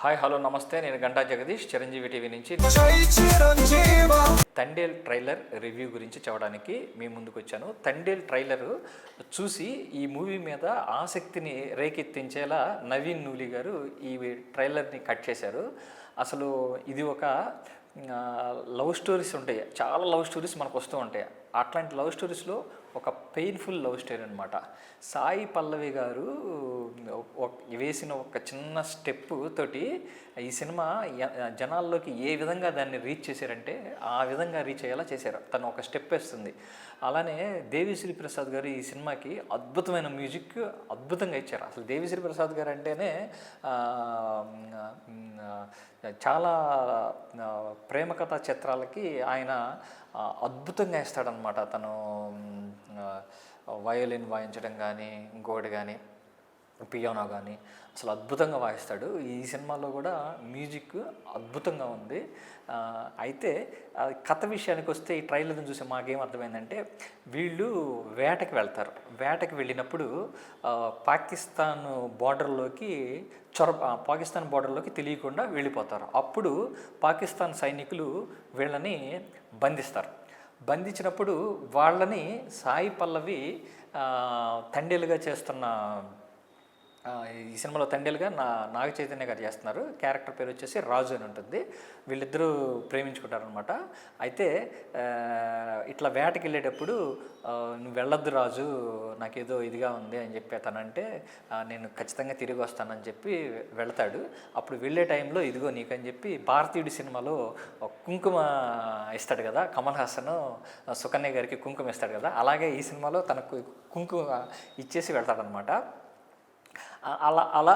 Hi hello నమస్తే, నేను Ganta Jagadish, Chiranjeevi TV నుంచి తండేల్ ట్రైలర్ రివ్యూ గురించి చెప్పడానికి మీ ముందుకు వచ్చాను. తండేల్ ట్రైలర్ చూసి ఈ మూవీ మీద ఆసక్తిని రేకెత్తించేలా నవీన్ నూలి గారు ఈ ట్రైలర్ని కట్ చేశారు. అసలు ఇది ఒక లవ్ స్టోరీస్ ఉంటాయి, చాలా లవ్ స్టోరీస్ మనకు వస్తూ ఉంటాయి. అట్లాంటి లవ్ స్టోరీస్లో ఒక పెయిన్ఫుల్ లవ్ స్టోరీ అనమాట. సాయి పల్లవి గారు వేసిన ఒక చిన్న స్టెప్ తోటి ఈ సినిమా జనాల్లోకి ఏ విధంగా దాన్ని రీచ్ చేశారంటే ఆ విధంగా రీచ్ అయ్యేలా చేశారు. తను ఒక స్టెప్ వేస్తుంది. అలానే దేవిశ్రీ ప్రసాద్ గారు ఈ సినిమాకి అద్భుతమైన మ్యూజిక్ అద్భుతంగా ఇచ్చారు. అసలు దేవిశ్రీ ప్రసాద్ గారు అంటేనే చాలా ప్రేమ కథా చిత్రాలకి ఆయన అద్భుతంగా ఇస్తాడనమాట. తను వయోలిన్ వాయించడం కానీ, ఇంకోటి కానీ, పియానో కానీ అసలు అద్భుతంగా వాయిస్తాడు. ఈ సినిమాలో కూడా మ్యూజిక్ అద్భుతంగా ఉంది. అయితే కథ విషయానికి వస్తే ఈ ట్రైలర్ని చూసి మాకేం అర్థమైందంటే, వీళ్ళు వేటకి వెళ్తారు. వేటకి వెళ్ళినప్పుడు పాకిస్తాన్ బార్డర్లోకి పాకిస్తాన్ బార్డర్లోకి తెలియకుండా వెళ్ళిపోతారు. అప్పుడు పాకిస్తాన్ సైనికులు వీళ్ళని బంధిస్తారు. బంధించినప్పుడు వాళ్ళని సాయి పల్లవి తండేలుగా చేస్తున్న ఈ సినిమాలో తండేలుగా నాగ చైతన్య గారు చేస్తున్నారు. క్యారెక్టర్ పేరు వచ్చేసి రాజు అని ఉంటుంది. వీళ్ళిద్దరూ ప్రేమించుకుంటారనమాట. అయితే ఇట్లా వేటకి వెళ్ళేటప్పుడు నువ్వు వెళ్ళొద్దు రాజు, నాకేదో ఇదిగా ఉంది అని చెప్పి అతనంటే, నేను ఖచ్చితంగా తిరిగి వస్తానని చెప్పి వెళ్తాడు. అప్పుడు వెళ్ళే టైంలో ఇదిగో నీకని చెప్పి భారతీయుడి సినిమాలో కుంకుమ ఇస్తాడు కదా, కమల్ హాసన్ సుకన్య గారికి కుంకుమ ఇస్తాడు కదా, అలాగే ఈ సినిమాలో తనకు కుంకుమ ఇచ్చేసి వెళ్తాడనమాట. అలా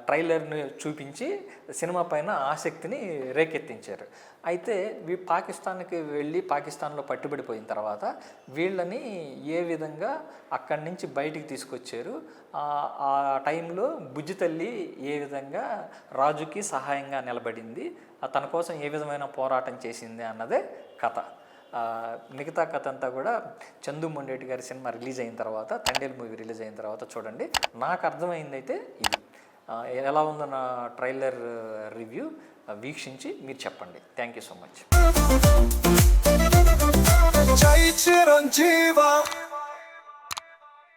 ట్రైలర్ని చూపించి సినిమా పైన ఆసక్తిని రేకెత్తించారు. అయితే పాకిస్తాన్కి వెళ్ళి పాకిస్తాన్లో పట్టుబడిపోయిన తర్వాత వీళ్ళని ఏ విధంగా అక్కడి నుంచి బయటికి తీసుకొచ్చారు, ఆ టైంలో బుజ్జి తల్లి ఏ విధంగా రాజుకి సహాయంగా నిలబడింది, తన కోసం ఏ విధమైన పోరాటం చేసింది అన్నదే కథ. మిగతా కథ అంతా కూడా చందు మొండేటి గారి సినిమా రిలీజ్ అయిన తర్వాత, తండేల్ మూవీ రిలీజ్ అయిన తర్వాత చూడండి. నాకు అర్థమైంది అయితే ఇది. ఎలా ఉందో నా ట్రైలర్ రివ్యూ వీక్షించి మీరు చెప్పండి. Thank you so much.